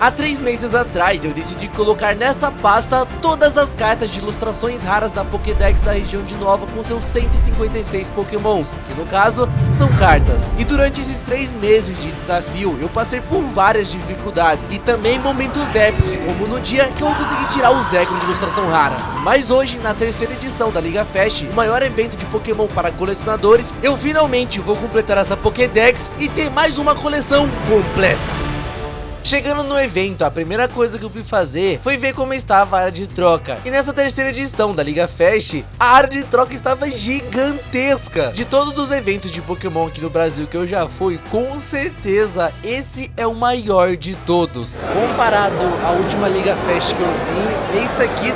Há 3 meses atrás eu decidi colocar nessa pasta todas as cartas de ilustrações raras da Pokédex da região de Nova com seus 156 Pokémons, que no caso são cartas. E durante esses 3 meses de desafio eu passei por várias dificuldades e também momentos épicos, como no dia que eu consegui tirar o Zekrom de ilustração rara. Mas hoje, na terceira edição da Liga Fest, o maior evento de Pokémon para colecionadores, eu finalmente vou completar essa Pokédex e ter mais uma coleção completa. Chegando no evento, a primeira coisa que eu fui fazer foi ver como estava a área de troca. E nessa terceira edição da Liga Fest, a área de troca estava gigantesca. De todos os eventos de Pokémon aqui no Brasil que eu já fui, com certeza esse é o maior de todos. Comparado à última Liga Fest que eu vi, esse aqui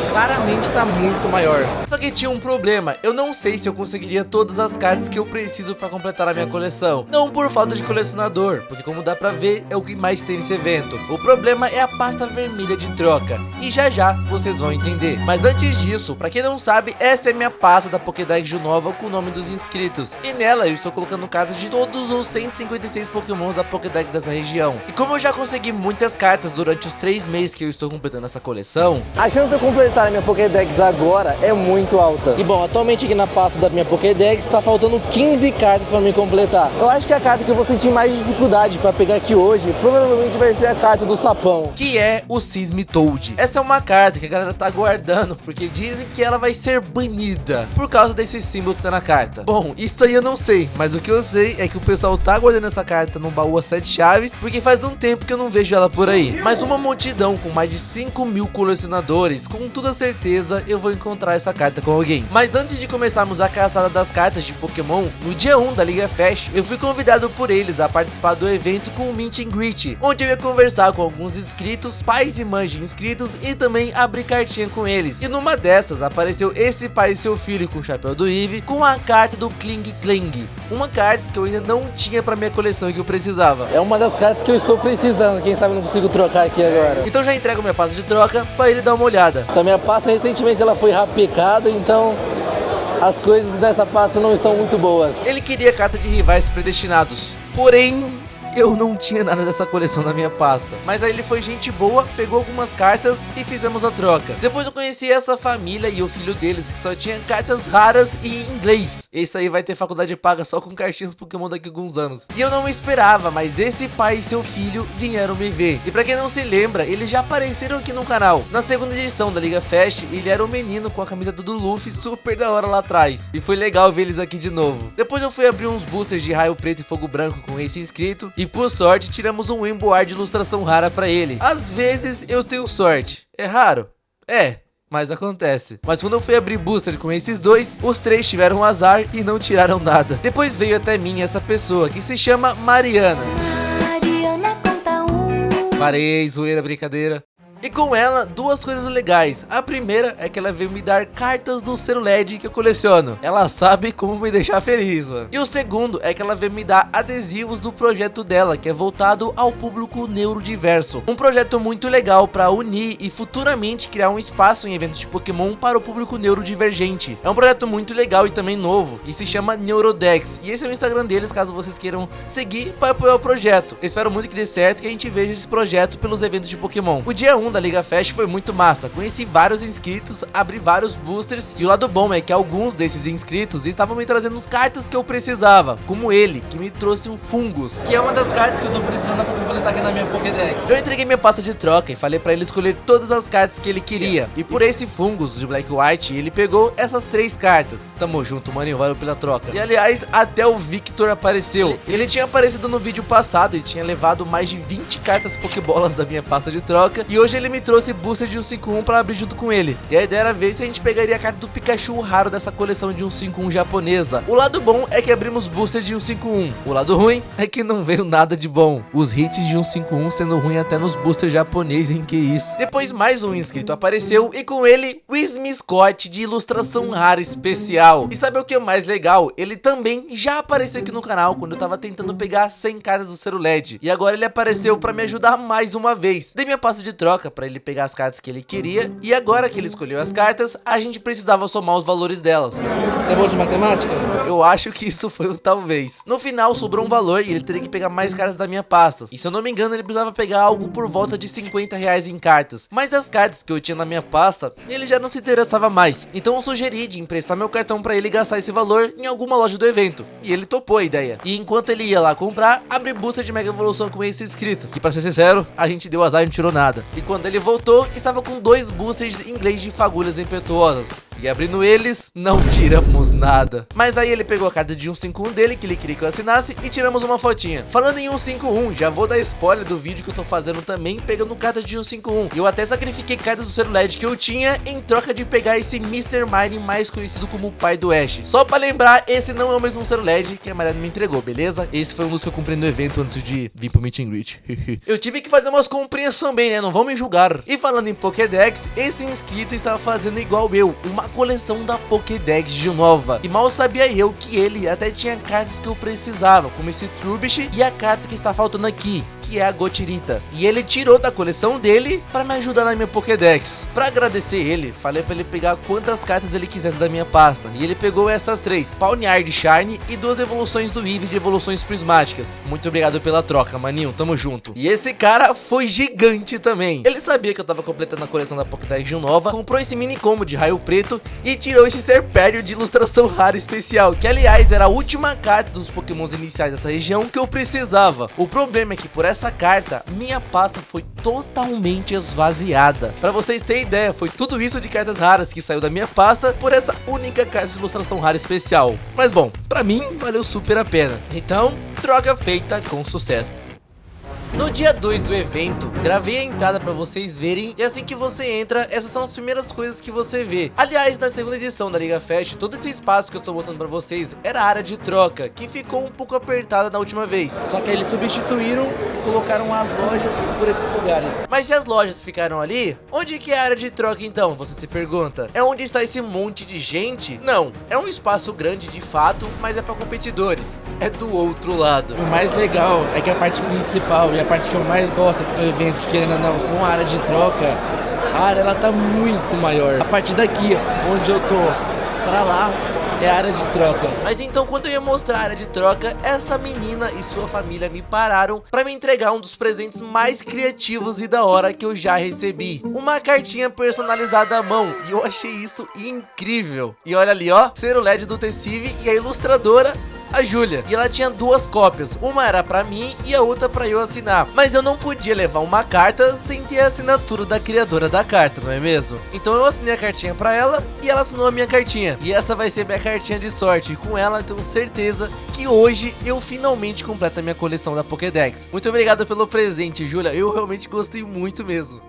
claramente tá muito maior. Só que tinha um problema, eu não sei se eu conseguiria todas as cartas que eu preciso para completar a minha coleção. Não por falta de colecionador, porque como dá pra ver, é o que mais tem nesse evento. O problema é a pasta vermelha de troca, e já já vocês vão entender. Mas antes disso, pra quem não sabe, essa é minha pasta da Pokédex de Nova com o nome dos inscritos. E nela eu estou colocando cartas de todos os 156 Pokémons da Pokédex dessa região. E como eu já consegui muitas cartas durante os 3 meses que eu estou completando essa coleção, a chance de eu completar a minha Pokédex agora é muito alta. E bom, atualmente aqui na pasta da minha Pokédex tá faltando 15 cartas pra me completar. Eu acho que a carta que eu vou sentir mais dificuldade pra pegar aqui hoje provavelmente vai ser a carta do sapão, que é o Sismitoad. Essa é uma carta que a galera tá aguardando, porque dizem que ela vai ser banida por causa desse símbolo que tá na carta. Bom, isso aí eu não sei, mas o que eu sei é que o pessoal tá guardando essa carta no baú a 7 chaves, porque faz um tempo que eu não vejo ela por aí. Mas numa multidão com mais de 5.000 colecionadores, com toda certeza eu vou encontrar essa carta com alguém. Mas antes de começarmos a caçada das cartas de Pokémon, no dia 1 da Liga Fest, eu fui convidado por eles a participar do evento com o Meet and Greet, onde eu ia conversar com alguns inscritos, pais e mães de inscritos e também abrir cartinha com eles. E numa dessas apareceu esse pai e seu filho com o chapéu do Eevee com a carta do Kling Kling, uma carta que eu ainda não tinha pra minha coleção e que eu precisava. É uma das cartas que eu estou precisando, quem sabe eu não consigo trocar aqui agora. Então já entrego minha pasta de troca pra ele dar uma olhada. Então minha pasta recentemente ela foi rapecada, então as coisas nessa pasta não estão muito boas. Ele queria carta de rivais predestinados, porém eu não tinha nada dessa coleção na minha pasta. Mas aí ele foi gente boa, pegou algumas cartas e fizemos a troca. Depois eu conheci essa família e o filho deles, que só tinha cartas raras e em inglês. Esse aí vai ter faculdade paga só com cartinhas Pokémon daqui a alguns anos. E eu não esperava, mas esse pai e seu filho vieram me ver. E pra quem não se lembra, eles já apareceram aqui no canal. Na segunda edição da Liga Fest, ele era um menino com a camiseta do Luffy super da hora lá atrás. E foi legal ver eles aqui de novo. Depois eu fui abrir uns boosters de raio preto e fogo branco com esse inscrito. E por sorte, tiramos um Emboar de ilustração rara pra ele. Às vezes eu tenho sorte. É raro? É, mas acontece. Mas quando eu fui abrir booster com esses dois, os 3 tiveram azar e não tiraram nada. Depois veio até mim essa pessoa, que se chama Mariana. Parei, zoeira, brincadeira. E com ela, 2 coisas legais. A primeira é que ela veio me dar cartas do Ceruled que eu coleciono. Ela sabe como me deixar feliz, mano. E o segundo é que ela veio me dar adesivos do projeto dela, que é voltado ao público neurodiverso. Um projeto muito legal para unir e futuramente criar um espaço em eventos de Pokémon para o público neurodivergente. É um projeto muito legal e também novo, e se chama Neurodex. E esse é o Instagram deles, caso vocês queiram seguir para apoiar o projeto. Eu espero muito que dê certo, que a gente veja esse projeto pelos eventos de Pokémon. O dia 1 da Liga Fest foi muito massa, conheci vários inscritos, abri vários boosters e o lado bom é que alguns desses inscritos estavam me trazendo cartas que eu precisava, como ele, que me trouxe um Fungus, que é uma das cartas que eu tô precisando pra completar aqui na minha Pokédex. Eu entreguei minha pasta de troca e falei pra ele escolher todas as cartas que ele queria, e por esse Fungus de Black White, ele pegou essas 3 cartas. Tamo junto, maninho, valeu pela troca. E aliás, até o Victor apareceu. Ele tinha aparecido no vídeo passado e tinha levado mais de 20 cartas Pokébolas da minha pasta de troca, e hoje ele me trouxe booster de 151 para abrir junto com ele. E a ideia era ver se a gente pegaria a carta do Pikachu raro dessa coleção de 151 japonesa. O lado bom é que abrimos booster de 151. O lado ruim é que não veio nada de bom. Os hits de 151 sendo ruim até nos boosters japoneses, em que isso. Depois mais um inscrito apareceu e com ele o Scott de ilustração rara especial. E sabe o que é mais legal? Ele também já apareceu aqui no canal quando eu tava tentando pegar 100 cartas do Ceruled. E agora ele apareceu para me ajudar mais uma vez. Dei minha pasta de troca troca pra ele pegar as cartas que ele queria. E agora que ele escolheu as cartas, a gente precisava somar os valores delas. Você é bom de matemática? Eu acho que isso foi um talvez. No final sobrou um valor e ele teria que pegar mais cartas da minha pasta. E se eu não me engano, ele precisava pegar algo por volta de 50 reais em cartas. Mas as cartas que eu tinha na minha pasta, ele já não se interessava mais. Então eu sugeri de emprestar meu cartão pra ele gastar esse valor em alguma loja do evento. E ele topou a ideia. E enquanto ele ia lá comprar, abri booster de Mega Evolução com esse inscrito. Que pra ser sincero, a gente deu azar e não tirou nada. E quando ele voltou, estava com 2 boosters em inglês de fagulhas impetuosas. E abrindo eles, não tiramos nada. Mas aí ele pegou a carta de 151 dele, que ele queria que eu assinasse, e tiramos uma fotinha. Falando em 151, já vou dar spoiler do vídeo que eu tô fazendo também, pegando cartas de 151. Eu até sacrifiquei cartas do Zero LED que eu tinha, em troca de pegar esse Mr. Mine, mais conhecido como o pai do Ash. Só pra lembrar, esse não é o mesmo Zero LED que a Mariana me entregou, beleza? Esse foi um dos que eu comprei no evento antes de vir pro Meet and Greet. Eu tive que fazer umas comprinhas também, né? Não vão me julgar. E falando em Pokédex, esse inscrito estava fazendo igual eu, uma coleção da Pokédex de Nova. E mal sabia eu que ele até tinha cartas que eu precisava, como esse Trubbish e a carta que está faltando aqui, que é a Gotirita. E ele tirou da coleção dele pra me ajudar na minha Pokédex. Pra agradecer ele, falei pra ele pegar quantas cartas ele quisesse da minha pasta. E ele pegou essas 3, Pawniard Shine e 2 evoluções do Eevee de evoluções prismáticas. Muito obrigado pela troca, maninho, tamo junto. E esse cara foi gigante também. Ele sabia que eu tava completando a coleção da Pokédex de Nova, comprou esse mini combo de raio preto e tirou esse Serpério de ilustração rara especial, que aliás era a última carta dos Pokémons iniciais dessa região que eu precisava. O problema é que por essa carta, minha pasta foi totalmente esvaziada. Pra vocês terem ideia, foi tudo isso de cartas raras que saiu da minha pasta por essa única carta de ilustração rara especial. Mas bom, pra mim valeu super a pena. Então, troca feita com sucesso. No dia 2 do evento, gravei a entrada pra vocês verem, e assim que você entra, essas são as primeiras coisas que você vê. Aliás, na segunda edição da Liga Fest, todo esse espaço que eu tô mostrando pra vocês era a área de troca, que ficou um pouco apertada na última vez. Só que eles substituíram e colocaram as lojas por esses lugares. Mas se as lojas ficaram ali, onde que é a área de troca então? Você se pergunta. É onde está esse monte de gente? Não, é um espaço grande de fato, mas é pra competidores. É do outro lado. O mais legal é que a parte principal e a parte que eu mais gosto do evento, que querendo ou não, são a área de troca. A área ela tá muito maior. A partir daqui, onde eu tô, pra lá, é a área de troca. Mas então, quando eu ia mostrar a área de troca, essa menina e sua família me pararam pra me entregar um dos presentes mais criativos e da hora que eu já recebi. Uma cartinha personalizada à mão, e eu achei isso incrível. E olha ali, ó, Zero LED do Tessive e a ilustradora, a Júlia. E ela tinha 2 cópias, uma era pra mim e a outra pra eu assinar. Mas eu não podia levar uma carta sem ter a assinatura da criadora da carta, não é mesmo? Então eu assinei a cartinha pra ela e ela assinou a minha cartinha. E essa vai ser minha cartinha de sorte. E com ela eu tenho certeza que hoje eu finalmente completo a minha coleção da Pokédex. Muito obrigado pelo presente, Júlia. Eu realmente gostei muito mesmo.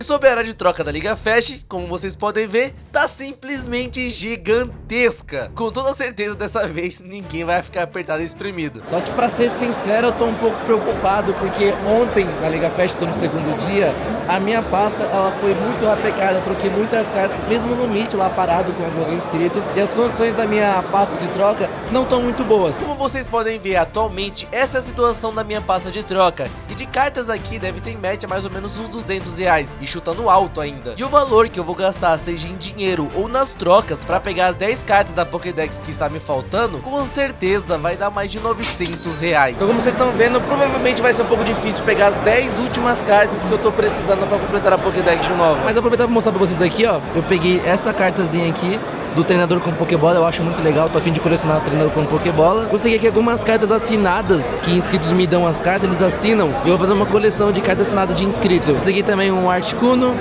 Sobre a área de troca da Liga Fest, como vocês podem ver, tá simplesmente gigantesca. Com toda certeza dessa vez ninguém vai ficar apertado e espremido. Só que pra ser sincero, eu tô um pouco preocupado, porque ontem na Liga Fest, tô no segundo dia, a minha pasta ela foi muito rapecada, eu troquei muitas cartas, mesmo no Meet lá parado com alguns inscritos, e as condições da minha pasta de troca não estão muito boas. Como vocês podem ver atualmente, essa é a situação da minha pasta de troca, e de cartas aqui deve ter em média mais ou menos uns 200 reais, e chutando alto ainda. E o valor que eu vou gastar, seja em dinheiro ou nas trocas, pra pegar as 10 cartas da Pokédex que está me faltando, com certeza vai dar mais de 900 reais. Então como vocês estão vendo, provavelmente vai ser um pouco difícil pegar as 10 últimas cartas que eu tô precisando pra completar a Pokédex de novo. Mas eu aproveitar pra mostrar pra vocês aqui, ó, eu peguei essa cartazinha aqui do treinador com Pokébola, eu acho muito legal, tô a fim de colecionar o treinador com Pokébola. Consegui aqui algumas cartas assinadas, que inscritos me dão as cartas, eles assinam, e eu vou fazer uma coleção de cartas assinadas de inscrito. Consegui também um Articuno,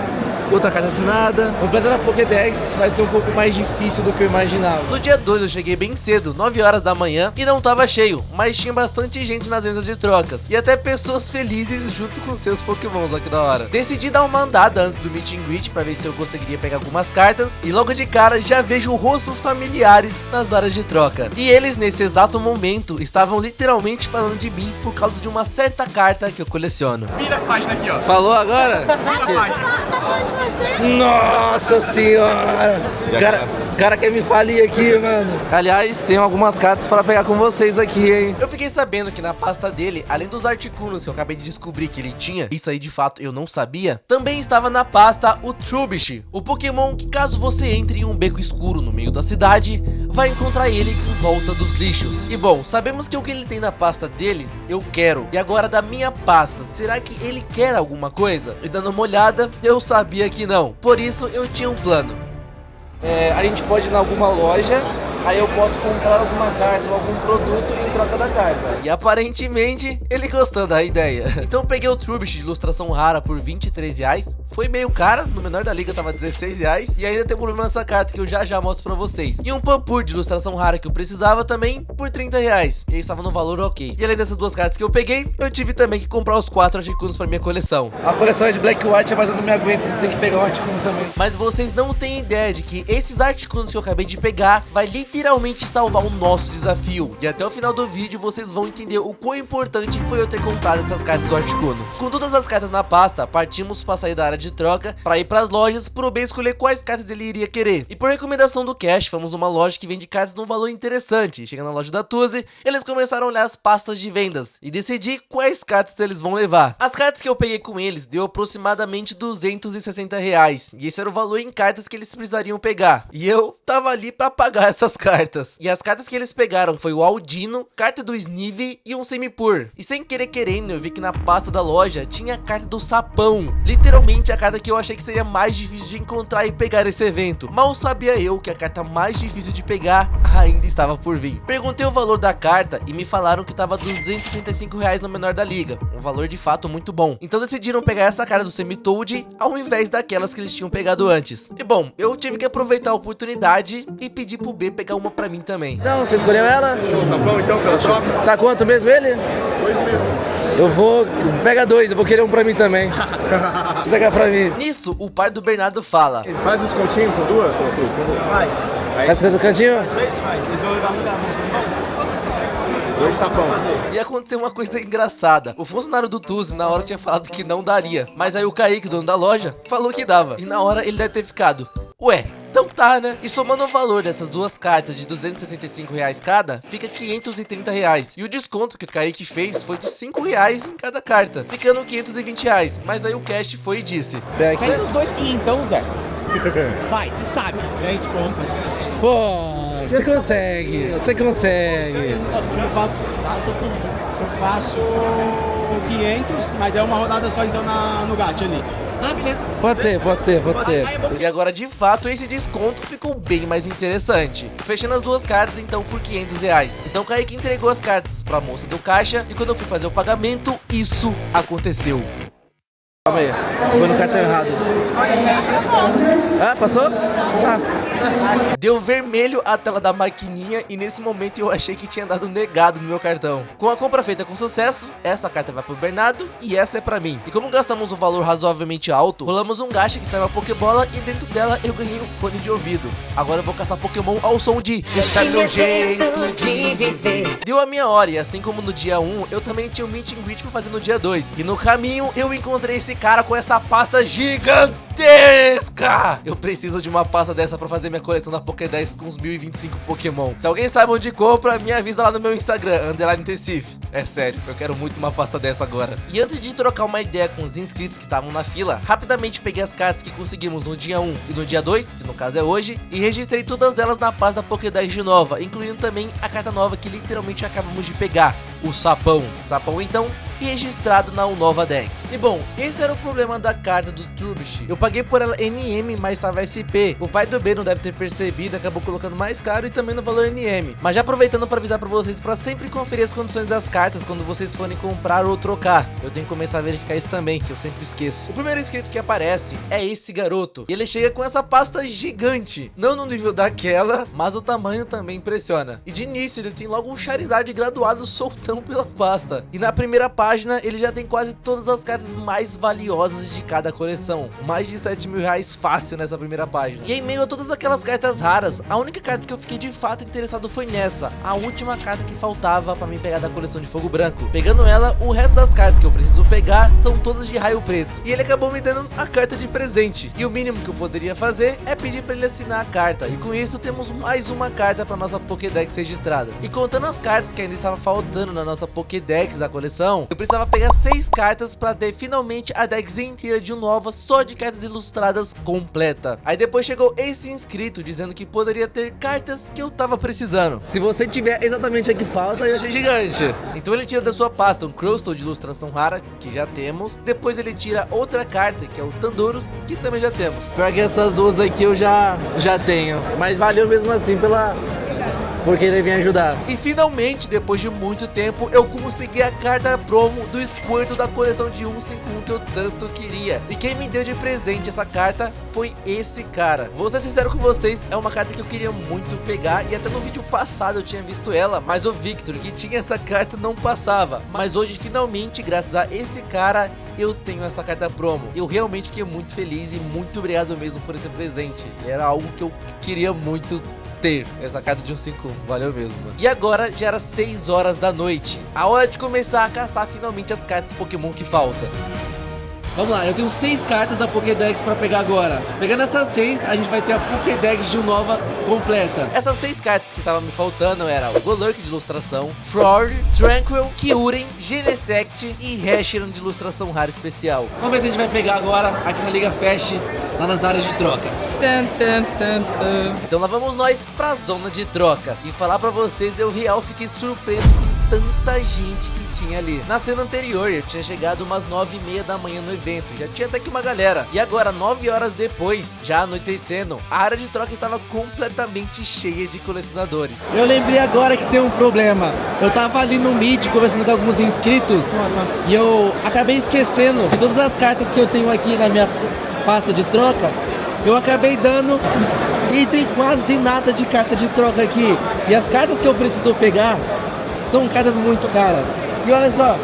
outra carta assinada. Completar a Pokédex vai ser um pouco mais difícil do que eu imaginava. No dia 2 eu cheguei bem cedo, 9 horas da manhã, e não tava cheio, mas tinha bastante gente nas mesas de trocas, e até pessoas felizes junto com seus Pokémons, aqui da hora. Decidi dar uma andada antes do Meet and Greet pra ver se eu conseguiria pegar algumas cartas, e logo de cara já vejo rostos familiares nas áreas de troca. E eles nesse exato momento estavam literalmente falando de mim por causa de uma certa carta que eu coleciono. Vira a página aqui, ó. Falou agora? Vira a página. Tá falando de você? Nossa senhora! O cara quer me falir aqui, mano. Aliás, tem algumas cartas para pegar com vocês aqui, hein? Eu fiquei sabendo que na pasta dele, além dos Articunos que eu acabei de descobrir que ele tinha, isso aí de fato eu não sabia, também estava na pasta o Trubbish, o Pokémon que caso você entre em um beco escuro no meio da cidade, vai encontrar ele em volta dos lixos. E bom, sabemos que o que ele tem na pasta dele, eu quero. E agora da minha pasta, será que ele quer alguma coisa? E dando uma olhada, eu sabia que não. Por isso eu tinha um plano. A gente pode ir em alguma loja, aí eu posso comprar alguma carta ou algum produto em troca da carta. E aparentemente ele gostou da ideia. Então eu peguei o Trubbish de ilustração rara por R$23. Foi meio cara, no menor da liga tava R$16. E ainda tem um problema nessa carta que eu já mostro pra vocês. E um Pampur de ilustração rara que eu precisava também por R$30. E aí estava no valor ok. E além dessas duas cartas que eu peguei, eu tive também que comprar os 4 Articunos pra minha coleção. A coleção é de Black e White, mas eu não me aguento, tem que pegar um Articuno também. Mas vocês não têm ideia de que esses Articunos que eu acabei de pegar vai literalmente salvar o nosso desafio. E até o final do vídeo vocês vão entender o quão importante foi eu ter comprado essas cartas do Articuno. Com todas as cartas na pasta, partimos para sair da área de troca para ir para as lojas para o Ben escolher quais cartas ele iria querer. E por recomendação do Cash, fomos numa loja que vende cartas num valor interessante. Chegando na loja da Tuzi, eles começaram a olhar as pastas de vendas e decidir quais cartas eles vão levar. As cartas que eu peguei com eles deu aproximadamente R$260. E esse era o valor em cartas que eles precisariam pegar. E eu tava ali para pagar essas cartas. E as cartas que eles pegaram foi o Aldino, carta do Snive e um Semipur. E sem querer querendo, eu vi que na pasta da loja tinha a carta do Sapão. Literalmente a carta que eu achei que seria mais difícil de encontrar e pegar esse evento. Mal sabia eu que a carta mais difícil de pegar ainda estava por vir. Perguntei o valor da carta e me falaram que tava R$265 no menor da liga. Um valor de fato muito bom. Então decidiram pegar essa carta do Semitoad ao invés daquelas que eles tinham pegado antes. E bom, eu tive que aproveitar a oportunidade e pedir pro B pegar uma pra mim também. Não, você escolheu ela? Show, Sapão, então, pela troca. Tá quanto mesmo ele? 2 meses. Eu vou... Pega 2, eu vou querer um pra mim também. Deixa eu pegar pra mim. Nisso, o pai do Bernardo fala: Faz uns continhos com 2, ô Tuz? Faz. Vai ser do cantinho? Às vezes faz. Eles vão levar muita mão, você não vai? 2 sapão. E aconteceu uma coisa engraçada. O funcionário do Tuzi na hora tinha falado que não daria. Mas aí o Kaique, dono da loja, falou que dava. E na hora ele deve ter ficado: ué, então tá, né? E somando o valor dessas duas cartas de R$265 cada, fica R$530. E o desconto que o Kaique fez foi de R$5 em cada carta, ficando R$520. Mas aí o Cash foi e disse: Faz os 2 então, Zé. Vai, você sabe. 10 conto. Pô, você consegue, você consegue. Eu faço 500, mas é uma rodada só então no gato ali. Ah, beleza. Pode ser. E agora de fato esse desconto ficou bem mais interessante, fechando as duas cartas então por R$500. Então o Kaique entregou as cartas pra moça do caixa e quando eu fui fazer o pagamento, isso aconteceu. Calma aí, foi no cartão errado. Ah, passou? Ah. Deu vermelho a tela da maquininha e nesse momento eu achei que tinha dado negado no meu cartão. Com a compra feita com sucesso, essa carta vai pro Bernardo e essa é pra mim. E como gastamos um valor razoavelmente alto, rolamos um gacha que saiu uma Pokébola e dentro dela eu ganhei um fone de ouvido. Agora eu vou caçar Pokémon ao som de Deixa Meu Jeito de Viver. Deu a minha hora e assim como no dia 1, eu também tinha um meet and greet pra fazer no dia 2. E no caminho eu encontrei esse cara com essa pasta gigantesca. Eu preciso de uma pasta dessa pra fazer minha coleção da Pokédex com os 1025 Pokémon. Se alguém sabe onde compra, me avisa lá no meu Instagram, _Tecif. É sério, eu quero muito uma pasta dessa agora. E antes de trocar uma ideia com os inscritos que estavam na fila, rapidamente peguei as cartas que conseguimos no dia 1 e no dia 2, que no caso é hoje, e registrei todas elas na pasta da Pokédex de nova, incluindo também a carta nova que literalmente acabamos de pegar, o Sapão. Sapão então registrado na Unova Dex. E bom, esse era o problema da carta do Trubbish. Eu paguei por ela NM, mas estava SP. O pai do B não deve ter percebido, acabou colocando mais caro e também no valor NM. Mas já aproveitando para avisar para vocês para sempre conferir as condições das cartas quando vocês forem comprar ou trocar. Eu tenho que começar a verificar isso também, que eu sempre esqueço. O primeiro inscrito que aparece é esse garoto. E ele chega com essa pasta gigante. Não no nível daquela, mas o tamanho também impressiona. E de início ele tem logo um Charizard graduado soltão pela pasta. E na primeira página ele já tem quase todas as cartas mais valiosas de cada coleção. Mais de 7 mil reais fácil nessa primeira página. E em meio a todas aquelas cartas raras, a única carta que eu fiquei de fato interessado foi nessa, a última carta que faltava pra mim pegar da coleção de Fogo Branco. Pegando ela, o resto das cartas que eu preciso pegar são todas de Raio Preto. E ele acabou me dando a carta de presente. E o mínimo que eu poderia fazer é pedir pra ele assinar a carta. E com isso temos mais uma carta pra nossa Pokédex registrada. E contando as cartas que ainda estavam faltando na nossa Pokédex da coleção, eu precisava pegar 6 cartas pra ter finalmente a Dex inteira de nova só de cartas ilustradas completa. Aí depois chegou esse inscrito dizendo que poderia ter cartas que eu tava precisando. Se você tiver exatamente a que falta, eu achei gigante. Então ele tira da sua pasta um Crustle de ilustração rara, que já temos. Depois ele tira outra carta, que é o Tandorus, que também já temos. Pior que essas duas aqui eu já tenho. Mas valeu mesmo assim porque ele vem ajudar. E finalmente, depois de muito tempo, eu consegui a carta promo do Squirtle da coleção de 151 que eu tanto queria. E quem me deu de presente essa carta foi esse cara. Vou ser sincero com vocês, é uma carta que eu queria muito pegar. E até no vídeo passado eu tinha visto ela, mas o Victor, que tinha essa carta, não passava. Mas hoje, finalmente, graças a esse cara, eu tenho essa carta promo. Eu realmente fiquei muito feliz e muito obrigado mesmo por esse presente. Era algo que eu queria muito ter, essa carta de 151, valeu mesmo, mano. E agora já era 6 horas da noite, a hora de começar a caçar finalmente as cartas Pokémon que faltam. Vamos lá, eu tenho 6 cartas da Pokédex pra pegar agora. Pegando essas 6, a gente vai ter a Pokédex de nova completa. Essas 6 cartas que estavam me faltando eram o Golurk de ilustração, Frord, Tranquil, Kyurem, Genesect e Reshiram de ilustração rara especial. Vamos ver se a gente vai pegar agora aqui na Liga Fast, lá nas áreas de troca. Então lá vamos nós pra zona de troca. E falar pra vocês, eu real fiquei surpreso com tanta gente que tinha ali. Na cena anterior eu tinha chegado umas 9h30 da manhã no evento, já tinha até que uma galera. E agora 9 horas depois, já anoitecendo, a área de troca estava completamente cheia de colecionadores. Eu lembrei agora que tem um problema. Eu tava ali no Meet conversando com alguns inscritos e eu acabei esquecendo que todas as cartas que eu tenho aqui na minha pasta de troca eu acabei dando e tem quase nada de carta de troca aqui. E as cartas que eu preciso pegar são cartas muito caras. E olha só,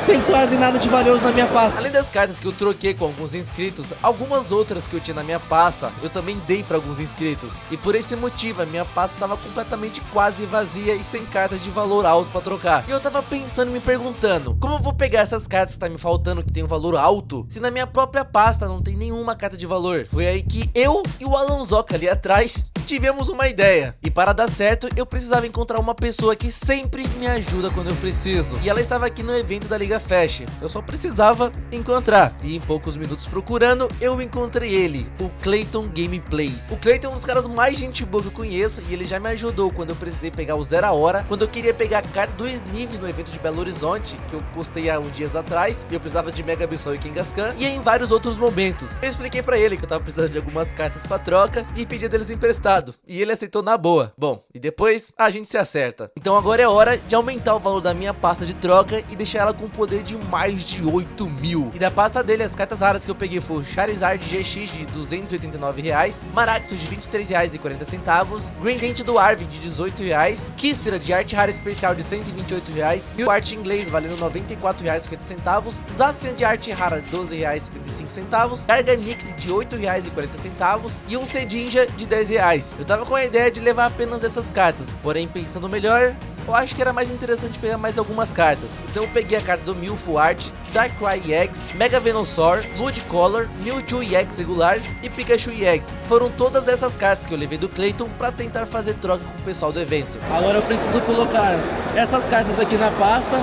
tem quase nada de valioso na minha pasta. Além das cartas que eu troquei com alguns inscritos, algumas outras que eu tinha na minha pasta, eu também dei para alguns inscritos. E por esse motivo, a minha pasta estava completamente quase vazia e sem cartas de valor alto para trocar. E eu tava pensando e me perguntando, como eu vou pegar essas cartas que tá me faltando, que tem um valor alto, se na minha própria pasta não tem nenhuma carta de valor? Foi aí que eu e o Alonsoca ali atrás tivemos uma ideia. E para dar certo, eu precisava encontrar uma pessoa que sempre me ajuda quando eu preciso. E ela estava aqui no evento da Liga Fast. Eu só precisava encontrar. E em poucos minutos procurando, eu encontrei ele, o Clayton Gameplays. O Clayton é um dos caras mais gente boa que eu conheço e ele já me ajudou quando eu precisei pegar o Zero a Hora, quando eu queria pegar a carta do Sniv no evento de Belo Horizonte, que eu postei há uns dias atrás, e eu precisava de Mega Absol e Kangaskhan, e em vários outros momentos. Eu expliquei pra ele que eu tava precisando de algumas cartas pra troca e pedi deles emprestado, e ele aceitou na boa. Bom, e depois a gente se acerta. Então agora é hora de aumentar o valor da minha pasta de troca e deixar ela com poder de mais de 8 mil. E da pasta dele, as cartas raras que eu peguei foi Charizard GX de R$289, Maractus de R$23,40, Greedent do Arvin de R$18, Kissera de arte rara especial de R$128, e o arte inglês valendo R$94,50, Zacian de arte rara de R$12,35, Garganic de R$8,40 e um Cedinja de R$10. Eu tava com a ideia de levar apenas essas cartas, porém pensando melhor, eu acho que era mais interessante pegar mais algumas cartas. Então eu peguei a carta do Milfo Art, Darkrai EX, Mega Venusaur, Ludicolo, Mewtwo EX regular e Pikachu EX. Foram todas essas cartas que eu levei do Clayton pra tentar fazer troca com o pessoal do evento. Agora eu preciso colocar essas cartas aqui na pasta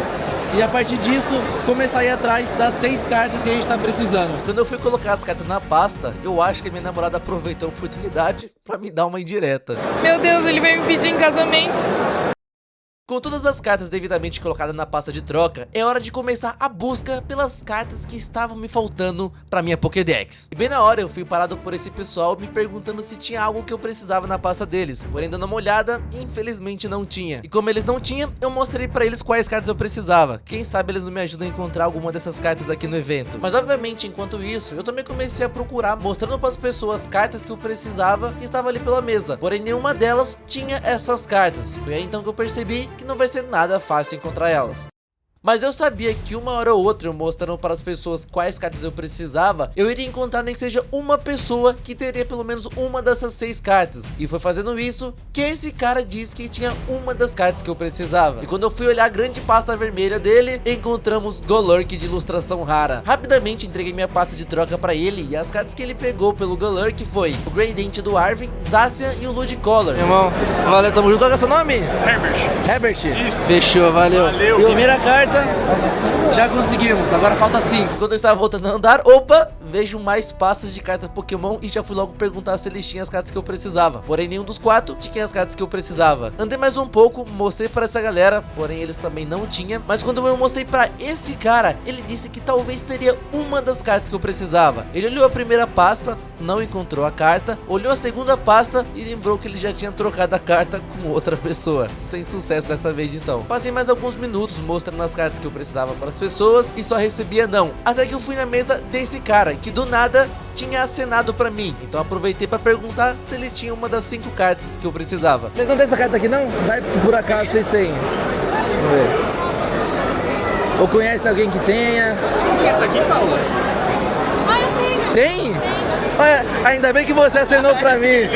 e a partir disso começar a ir atrás das 6 cartas que a gente tá precisando. Quando eu fui colocar as cartas na pasta, eu acho que a minha namorada aproveitou a oportunidade pra me dar uma indireta. Meu Deus, ele vai me pedir em casamento. Com todas as cartas devidamente colocadas na pasta de troca, é hora de começar a busca pelas cartas que estavam me faltando pra minha Pokédex. E bem na hora eu fui parado por esse pessoal me perguntando se tinha algo que eu precisava na pasta deles. Porém dando uma olhada, infelizmente não tinha. E como eles não tinham, eu mostrei pra eles quais cartas eu precisava. Quem sabe eles não me ajudam a encontrar alguma dessas cartas aqui no evento. Mas obviamente enquanto isso, eu também comecei a procurar, mostrando pras pessoas cartas que eu precisava que estavam ali pela mesa. Porém nenhuma delas tinha essas cartas. Foi aí então que eu percebi que não vai ser nada fácil encontrar elas. Mas eu sabia que uma hora ou outra, eu mostrando para as pessoas quais cartas eu precisava, eu iria encontrar nem que seja uma pessoa que teria pelo menos uma dessas 6 cartas. E foi fazendo isso que esse cara disse que tinha uma das cartas que eu precisava. E quando eu fui olhar a grande pasta vermelha dele, encontramos Golurk de ilustração rara. Rapidamente entreguei minha pasta de troca para ele, e as cartas que ele pegou pelo Golurk foi o Greydent do Arven, Zacian e o Ludicolo. Irmão, valeu, tamo junto. Qual que é o seu nome? Herbert. Isso. Fechou, valeu. Primeira carta, já conseguimos, agora falta 5. Quando eu estava voltando a andar, opa, vejo mais pastas de cartas Pokémon e já fui logo perguntar se eles tinham as cartas que eu precisava. Porém, nenhum dos 4 tinha as cartas que eu precisava. Andei mais um pouco, mostrei para essa galera, porém eles também não tinham. Mas quando eu mostrei para esse cara, ele disse que talvez teria uma das cartas que eu precisava. Ele olhou a primeira pasta, não encontrou a carta, olhou a segunda pasta e lembrou que ele já tinha trocado a carta com outra pessoa. Sem sucesso dessa vez então. Passei mais alguns minutos mostrando as cartas que eu precisava para as pessoas e só recebia não. Até que eu fui na mesa desse cara, que do nada tinha acenado pra mim. Então aproveitei pra perguntar se ele tinha uma das 5 cartas que eu precisava. Vocês não têm essa carta aqui não? Vai que por acaso vocês têm. Vamos ver. Ou conhece alguém que tenha? Essa aqui, Paula? Tem? Olha, ainda bem que você acenou pra mim.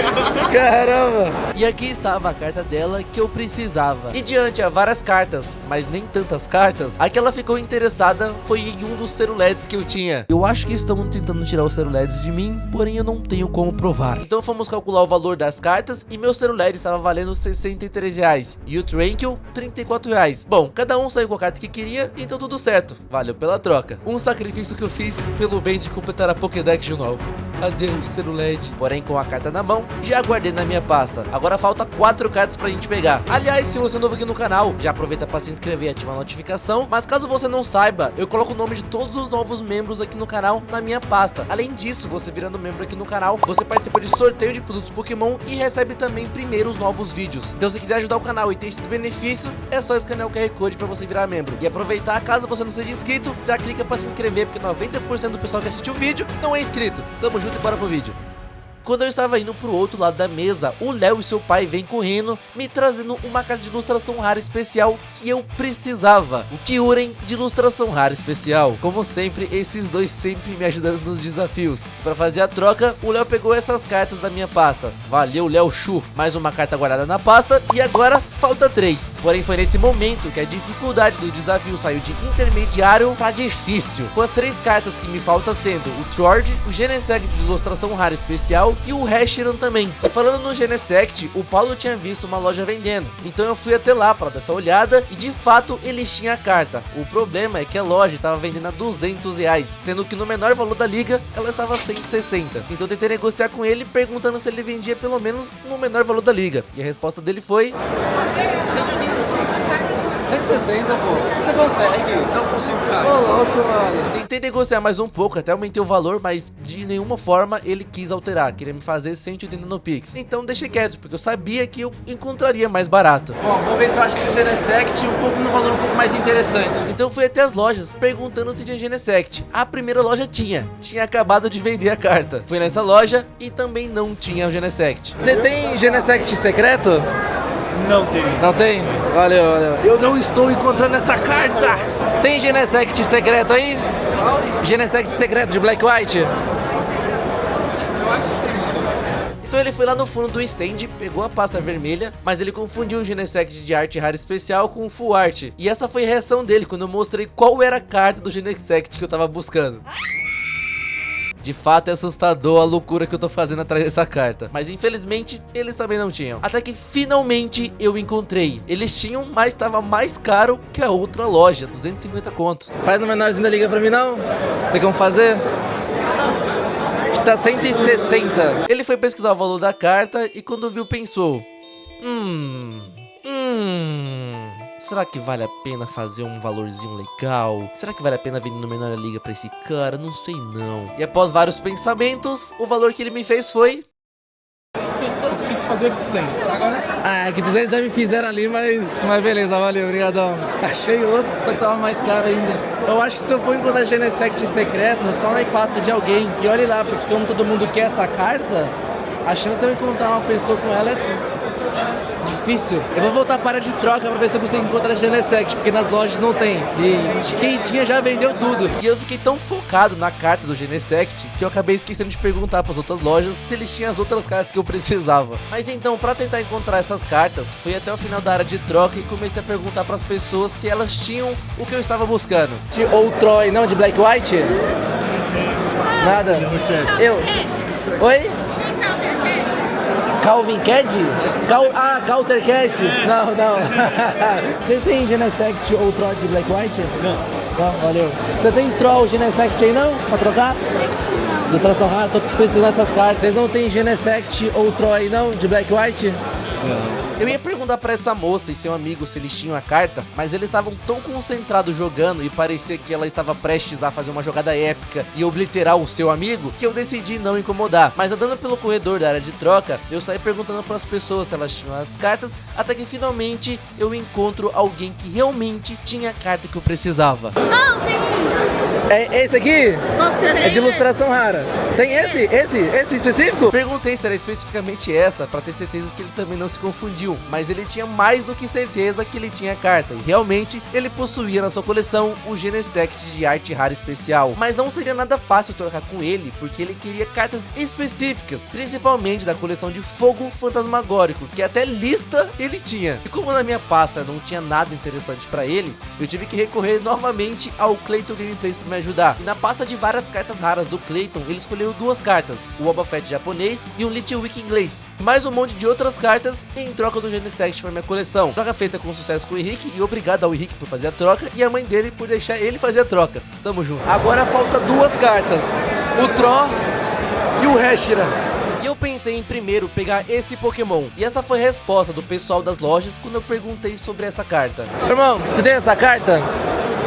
Caramba. E aqui estava a carta dela que eu precisava. E diante a várias cartas, mas nem tantas cartas, a que ela ficou interessada foi em um dos Ceruleds que eu tinha. Eu acho que estão tentando tirar os Ceruleds de mim, porém eu não tenho como provar. Então fomos calcular o valor das cartas e meu Ceruled estava valendo R$63 e o Tranquil R$34. Bom, cada um saiu com a carta que queria, então tudo certo. Valeu pela troca. Um sacrifício que eu fiz pelo bem de completar a Pokédex de novo. Adeus, Ceruled. Porém, com a carta na mão, já guardei na minha pasta. Agora falta 4 cartas pra gente pegar. Aliás, se você é novo aqui no canal, já aproveita pra se inscrever e ativar a notificação. Mas caso você não saiba, eu coloco o nome de todos os novos membros aqui no canal na minha pasta. Além disso, você virando membro aqui no canal, você participa de sorteio de produtos Pokémon e recebe também primeiro os novos vídeos. Então se quiser ajudar o canal e ter esses benefícios, é só escanear o QR Code pra você virar membro. E aproveitar, caso você não seja inscrito, já clica pra se inscrever, porque 90% do pessoal que assistiu o vídeo não é inscrito. Tamo junto e bora pro vídeo. Quando eu estava indo pro outro lado da mesa, o Léo e seu pai vêm correndo, me trazendo uma carta de ilustração rara especial que eu precisava. O Kyurem de ilustração rara especial. Como sempre, esses dois sempre me ajudando nos desafios. Para fazer a troca, o Léo pegou essas cartas da minha pasta. Valeu, Léo Chu. Mais uma carta guardada na pasta e agora falta 3. Porém, foi nesse momento que a dificuldade do desafio saiu de intermediário para difícil. Com as 3 cartas que me faltam sendo o Troord, o Genesect de ilustração rara especial e o Reshiram também. E falando no Genesect, o Paulo tinha visto uma loja vendendo, então eu fui até lá para dar essa olhada e de fato eles tinham a carta. O problema é que a loja estava vendendo a R$200, sendo que no menor valor da liga ela estava 160. Então eu tentei negociar com ele perguntando se ele vendia pelo menos no menor valor da liga, e a resposta dele foi 160, pô. Você consegue? Não consigo, cara. Ô, louco, mano. Tentei negociar mais um pouco, até aumentei o valor, mas de nenhuma forma ele quis alterar, queria me fazer 180 no Pix. Então deixei quieto, porque eu sabia que eu encontraria mais barato. Bom, vou ver se eu acho esse Genesect no valor um pouco mais interessante. Então fui até as lojas perguntando se tinha Genesect. A primeira loja tinha acabado de vender a carta. Fui nessa loja e também não tinha o Genesect. Você tem Genesect secreto? Não tenho. Não tem? Valeu, valeu. Eu não estou encontrando essa carta. Tem Genesect secreto aí? Genesect secreto de Black White? Então ele foi lá no fundo do stand, pegou a pasta vermelha, mas ele confundiu o Genesect de arte rara especial com o Full Art. E essa foi a reação dele quando eu mostrei qual era a carta do Genesect que eu tava buscando. De fato é assustador a loucura que eu tô fazendo atrás dessa carta. Mas infelizmente, eles também não tinham. Até que finalmente eu encontrei. Eles tinham, mas estava mais caro que a outra loja, 250 conto. Faz no menorzinho da liga pra mim não? Tem como fazer? Tá 160. Ele foi pesquisar o valor da carta e quando viu pensou: será que vale a pena fazer um valorzinho legal? Será que vale a pena vender no menor da liga pra esse cara? Não sei não. E após vários pensamentos, o valor que ele me fez foi... Eu consigo fazer 200. Ah, que 200 já me fizeram ali, mas beleza, valeu, obrigadão. Achei outro, só que tava mais caro ainda. Eu acho que se eu for encontrar Genesect secreto, só na pasta de alguém. E olhe lá, porque como todo mundo quer essa carta, a chance de eu encontrar uma pessoa com ela é difícil. Eu vou voltar para a área de troca pra ver se eu consigo encontrar a Genesect, porque nas lojas não tem. E quem tinha já vendeu tudo. E eu fiquei tão focado na carta do Genesect que eu acabei esquecendo de perguntar pras outras lojas se eles tinham as outras cartas que eu precisava. Mas então, pra tentar encontrar essas cartas, fui até o final da área de troca e comecei a perguntar pras pessoas se elas tinham o que eu estava buscando. Ou Troy, não, de Black White? Nada. Eu. Oi? Calvin Cat? Counter Cat? Não. Vocês têm Genesect ou Troll de Black White? Não, valeu. Você tem Troll Genesect aí não? Pra trocar? Não. Ilustração rara, tô precisando dessas cartas. Vocês não tem Genesect ou Troll aí não? De Black White? Não. Eu ia perguntar pra essa moça e seu amigo se eles tinham a carta, mas eles estavam tão concentrados jogando e parecia que ela estava prestes a fazer uma jogada épica e obliterar o seu amigo, que eu decidi não incomodar. Mas andando pelo corredor da área de troca, eu saí perguntando pras pessoas se elas tinham as cartas, até que finalmente eu encontro alguém que realmente tinha a carta que eu precisava. Não, tem. É esse aqui? É de ilustração rara. Tem esse específico? Perguntei se era especificamente essa, pra ter certeza que ele também não se confundiu, mas ele tinha mais do que certeza que ele tinha a carta, e realmente ele possuía na sua coleção o Genesect de arte rara especial. Mas não seria nada fácil trocar com ele, porque ele queria cartas específicas, principalmente da coleção de Fogo Fantasmagórico, que até lista ele tinha. E como na minha pasta não tinha nada interessante pra ele, eu tive que recorrer novamente ao Clayton Gameplays pra me ajudar. E na pasta de várias cartas raras do Clayton, ele escolheu duas cartas, o Boba Fett japonês e um Little Wiki inglês, mais um monte de outras cartas em troca do Genesect para minha coleção. Troca feita com sucesso com o Henrique, e obrigado ao Henrique por fazer a troca e a mãe dele por deixar ele fazer a troca. Tamo junto. Agora falta duas cartas, o Tro e o Hashira. E eu pensei em primeiro pegar esse Pokémon, e essa foi a resposta do pessoal das lojas quando eu perguntei sobre essa carta. Irmão, você tem essa carta?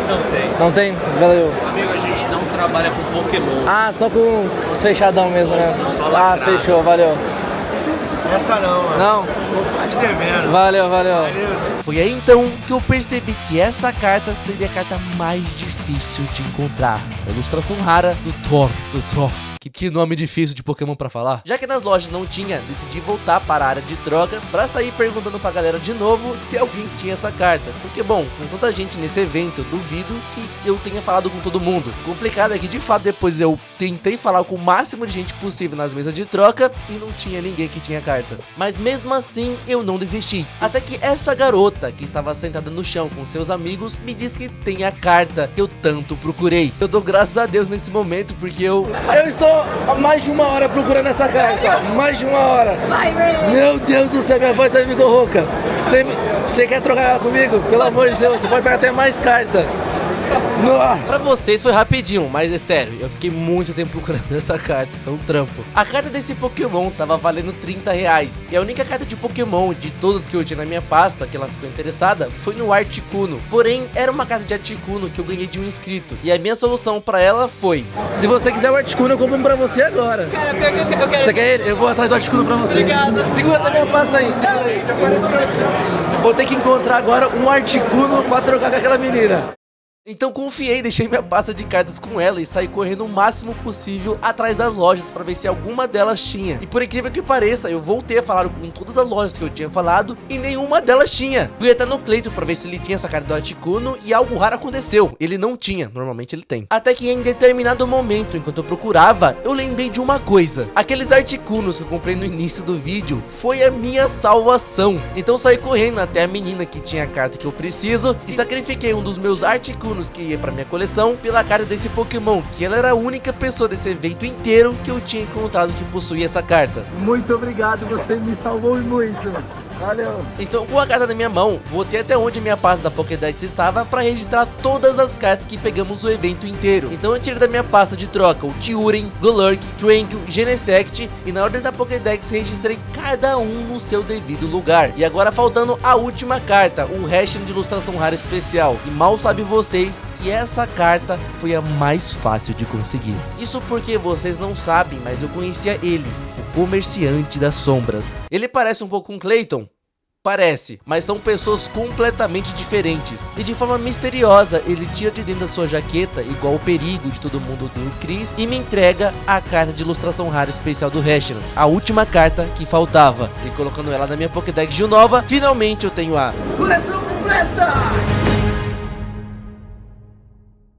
Não tem. Não tem? Valeu. Amigo, a gente não trabalha com Pokémon. Ah, só com uns fechadão mesmo, né? Só Ah, lacrado. fechou, valeu. Essa não, mano. Não? Vou ficar te devendo. Valeu. Foi aí então que eu percebi que essa carta seria a carta mais difícil de encontrar. A ilustração rara do Thor, Que nome difícil de Pokémon pra falar. Já que nas lojas não tinha, decidi voltar para a área de troca pra sair perguntando pra galera de novo se alguém tinha essa carta. Porque bom, com tanta gente nesse evento, eu duvido que eu tenha falado com todo mundo. O complicado é que de fato depois eu tentei falar com o máximo de gente possível nas mesas de troca e não tinha ninguém que tinha carta. Mas mesmo assim eu não desisti. Até que essa garota que estava sentada no chão com seus amigos me disse que tem a carta que eu tanto procurei. Eu dou graças a Deus nesse momento porque eu estou há mais de uma hora procurando essa carta. Mais de uma hora. Vai, Ray. Meu Deus do céu, minha voz tá ficou rouca. Você quer trocar ela comigo? Pelo amor de Deus, você pode pegar até mais carta. Pra vocês foi rapidinho, mas é sério, eu fiquei muito tempo procurando essa carta, foi um trampo. A carta desse Pokémon tava valendo R$30, e a única carta de Pokémon de todas que eu tinha na minha pasta, que ela ficou interessada, foi no Articuno. Porém, era uma carta de Articuno que eu ganhei de um inscrito, e a minha solução pra ela foi: se você quiser o Articuno, eu compro um pra você agora. Cara, pior que eu quero. Você quer ele? Eu vou atrás do Articuno pra você. Obrigado. Segura a minha pasta aí, segura aí. Vou ter que encontrar agora um Articuno pra trocar com aquela menina. Então confiei, deixei minha pasta de cartas com ela e saí correndo o máximo possível atrás das lojas pra ver se alguma delas tinha. E por incrível que pareça, eu voltei a falar com todas as lojas que eu tinha falado e nenhuma delas tinha. Fui até no Clayton pra ver se ele tinha essa carta do Articuno e algo raro aconteceu. Ele não tinha, normalmente ele tem. Até que em determinado momento, enquanto eu procurava, eu lembrei de uma coisa. Aqueles Articunos que eu comprei no início do vídeo foi a minha salvação. Então saí correndo até a menina que tinha a carta que eu preciso e sacrifiquei um dos meus Articunos que ia pra minha coleção pela carta desse Pokémon, que ela era a única pessoa desse evento inteiro que eu tinha encontrado que possuía essa carta. Muito obrigado, você me salvou muito. Valeu. Então, com a carta na minha mão, voltei até onde minha pasta da Pokédex estava para registrar todas as cartas que pegamos o evento inteiro. Então eu tirei da minha pasta de troca o Kyurem, Golurk, Tranquil, Genesect e na ordem da Pokédex registrei cada um no seu devido lugar. E agora faltando a última carta, o Hashira de ilustração rara especial. E mal sabem vocês que essa carta foi a mais fácil de conseguir. Isso porque vocês não sabem, mas eu conhecia ele, o Comerciante das Sombras. Ele parece um pouco com Clayton? parece, mas são pessoas completamente diferentes. E de forma misteriosa, ele tira de dentro da sua jaqueta, igual o perigo de todo mundo odeia o Chris, e me entrega a carta de ilustração rara especial do Reshiram, a última carta que faltava. E colocando ela na minha Pokédex de Unova, finalmente eu tenho a coleção completa!